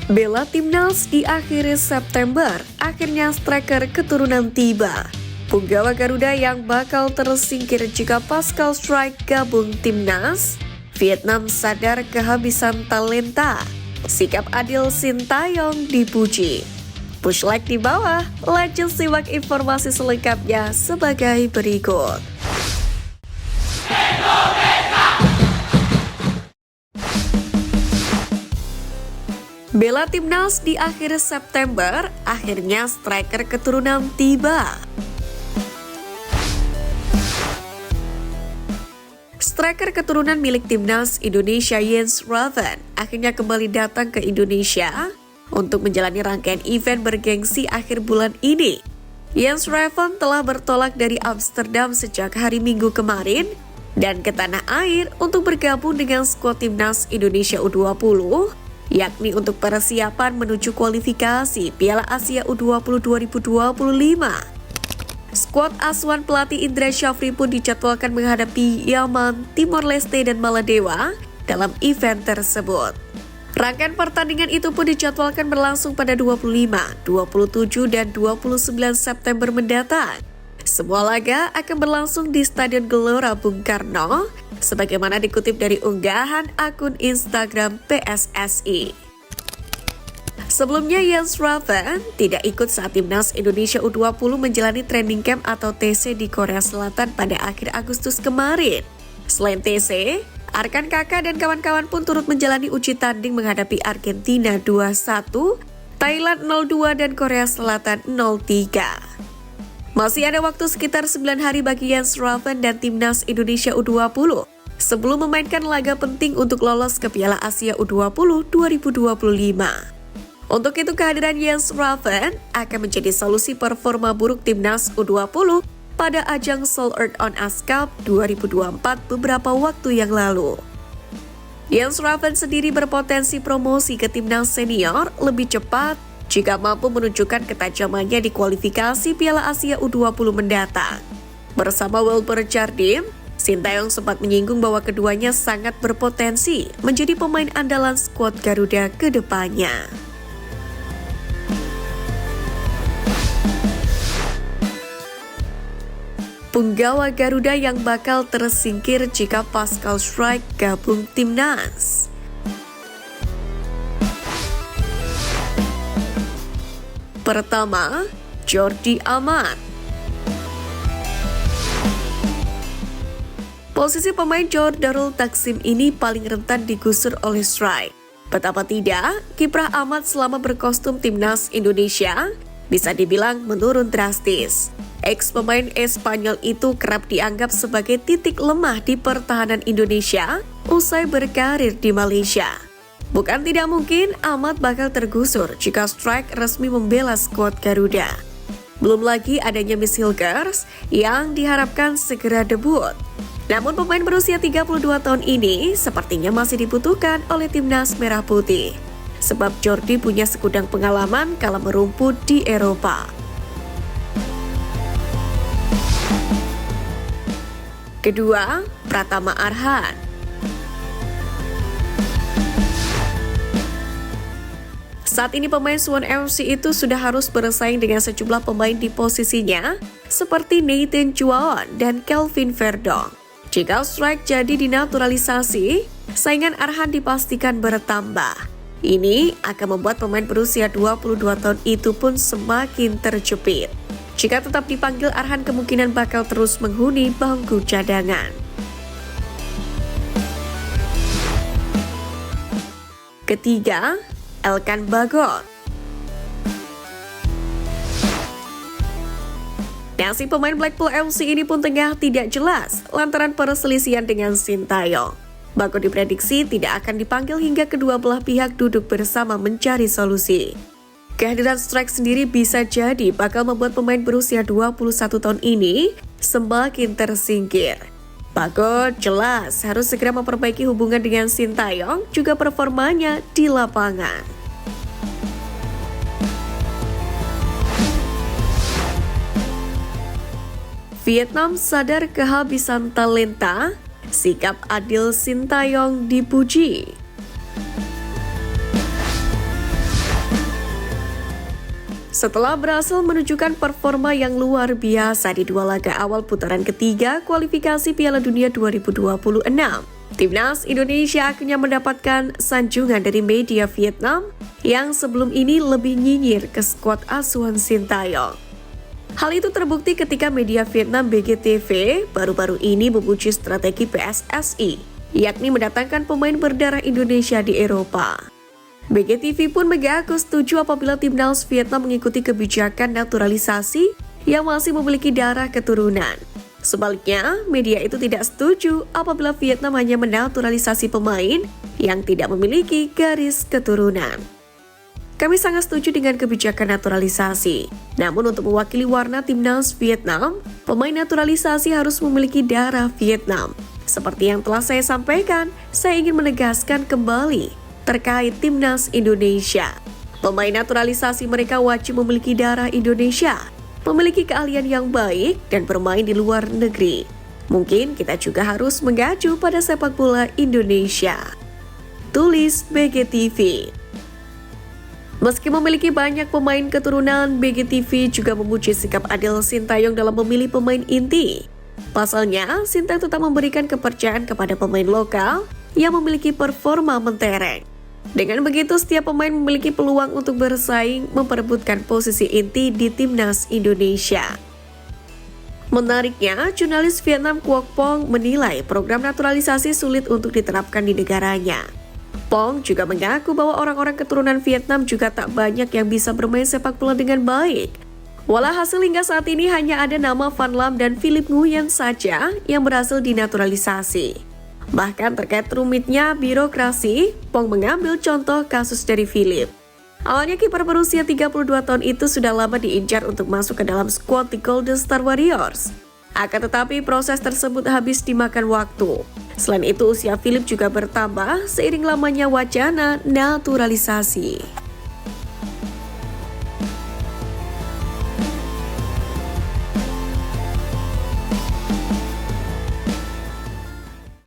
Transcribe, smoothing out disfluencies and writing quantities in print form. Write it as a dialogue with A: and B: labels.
A: Bela timnas di akhir September, akhirnya striker keturunan tiba. Punggawa Garuda yang bakal tersingkir jika Pascal Struijk gabung timnas. Vietnam sadar kehabisan talenta. Sikap adil Sintayong dipuji. Push like di bawah, lanjut simak informasi selengkapnya sebagai berikut. Bela timnas di akhir September, akhirnya striker keturunan tiba. Striker keturunan milik timnas Indonesia Jens Raven akhirnya kembali datang ke Indonesia untuk menjalani rangkaian event bergengsi akhir bulan ini. Jens Raven telah bertolak dari Amsterdam sejak hari Minggu kemarin dan ke tanah air untuk bergabung dengan skuad timnas Indonesia U20, yakni untuk persiapan menuju kualifikasi Piala Asia U20 2025. Skuad asuhan pelatih Indra Syafri pun dijadwalkan menghadapi Yaman, Timor Leste, dan Maladewa dalam event tersebut. Rangkaian pertandingan itu pun dijadwalkan berlangsung pada 25, 27, dan 29 September mendatang. Semua laga akan berlangsung di Stadion Gelora Bung Karno, sebagaimana dikutip dari unggahan akun Instagram PSSI. Sebelumnya, Jens Raven tidak ikut saat timnas Indonesia U20 menjalani training camp atau TC di Korea Selatan pada akhir Agustus kemarin. Selain TC, Arkan Kakak dan kawan-kawan pun turut menjalani uji tanding menghadapi Argentina 2-1, Thailand 0-2, dan Korea Selatan 0-3. Masih ada waktu sekitar 9 hari bagi Jens Raven dan timnas Indonesia U20 sebelum memainkan laga penting untuk lolos ke Piala Asia U20 2025. Untuk itu, kehadiran Jens Raven akan menjadi solusi performa buruk timnas U20 pada ajang Seoul Earth on Ice Cup 2024 beberapa waktu yang lalu. Jens Raven sendiri berpotensi promosi ke timnas senior lebih cepat jika mampu menunjukkan ketajamannya di kualifikasi Piala Asia U20 mendatang. Bersama Wilber Jardim, Sintayong sempat menyinggung bahwa keduanya sangat berpotensi menjadi pemain andalan skuad Garuda ke depannya. Punggawa Garuda yang bakal tersingkir jika Pascal Struijk gabung timnas. Pertama, Jordi Amat. Posisi pemain Jordarul Taksim ini paling rentan digusur oleh Struijk. Betapa tidak, kiprah Amat selama berkostum timnas Indonesia bisa dibilang menurun drastis. Ex-pemain Espanyol itu kerap dianggap sebagai titik lemah di pertahanan Indonesia usai berkarir di Malaysia. Bukan tidak mungkin Amat bakal tergusur jika Struijk resmi membela skuad Garuda. Belum lagi adanya Miss Hilgers yang diharapkan segera debut. Namun pemain berusia 32 tahun ini sepertinya masih dibutuhkan oleh timnas Merah Putih. Sebab Jordi punya segudang pengalaman kala merumput di Eropa. Kedua, Pratama Arhan. Saat ini pemain Suwon FC itu sudah harus bersaing dengan sejumlah pemain di posisinya seperti Nathan Chuaon dan Kelvin Verdong. Jika Struijk jadi dinaturalisasi, saingan Arhan dipastikan bertambah. Ini akan membuat pemain berusia 22 tahun itu pun semakin terjepit. Jika tetap dipanggil, Arhan kemungkinan bakal terus menghuni bangku cadangan. Ketiga, Elkan Bagot. Nasib pemain Blackpool FC ini pun tengah tidak jelas lantaran perselisihan dengan Sintayong. Bagot diprediksi tidak akan dipanggil hingga kedua belah pihak duduk bersama mencari solusi. Kehadiran Struijk sendiri bisa jadi bakal membuat pemain berusia 21 tahun ini semakin tersingkir. Bagot jelas harus segera memperbaiki hubungan dengan Sintayong juga performanya di lapangan. Vietnam sadar kehabisan talenta, sikap adil Sintayong dipuji. Setelah berhasil menunjukkan performa yang luar biasa di 2 laga awal putaran ketiga kualifikasi Piala Dunia 2026, Timnas Indonesia akhirnya mendapatkan sanjungan dari media Vietnam yang sebelum ini lebih nyinyir ke skuad asuhan Sintayong. Hal itu terbukti ketika media Vietnam BGTV baru-baru ini memuji strategi PSSI, yakni mendatangkan pemain berdarah Indonesia di Eropa. BGTV pun mengaku setuju apabila Timnas Vietnam mengikuti kebijakan naturalisasi yang masih memiliki darah keturunan. Sebaliknya, media itu tidak setuju apabila Vietnam hanya menaturalisasi pemain yang tidak memiliki garis keturunan. Kami sangat setuju dengan kebijakan naturalisasi. Namun untuk mewakili warna Timnas Vietnam, pemain naturalisasi harus memiliki darah Vietnam. Seperti yang telah saya sampaikan, saya ingin menegaskan kembali terkait Timnas Indonesia. Pemain naturalisasi mereka wajib memiliki darah Indonesia, memiliki keahlian yang baik, dan bermain di luar negeri. Mungkin kita juga harus mengacu pada sepak bola Indonesia. Tulis BGTV. Meski memiliki banyak pemain keturunan, BGTV juga memuji sikap adil Sintayong dalam memilih pemain inti. Pasalnya, Sintayong tetap memberikan kepercayaan kepada pemain lokal yang memiliki performa mentereng. Dengan begitu, setiap pemain memiliki peluang untuk bersaing memperebutkan posisi inti di Timnas Indonesia. Menariknya, jurnalis Vietnam Quoc Pong menilai program naturalisasi sulit untuk diterapkan di negaranya. Pong juga mengaku bahwa orang-orang keturunan Vietnam juga tak banyak yang bisa bermain sepak bola dengan baik. Walhasil hingga saat ini hanya ada nama Van Lam dan Philip Nguyen saja yang berhasil dinaturalisasi. Bahkan terkait rumitnya birokrasi, Pong mengambil contoh kasus dari Philip. Awalnya kiper berusia 32 tahun itu sudah lama diincar untuk masuk ke dalam skuad The Golden Star Warriors. Akan tetapi proses tersebut habis dimakan waktu. Selain itu usia Philip juga bertambah seiring lamanya wacana naturalisasi.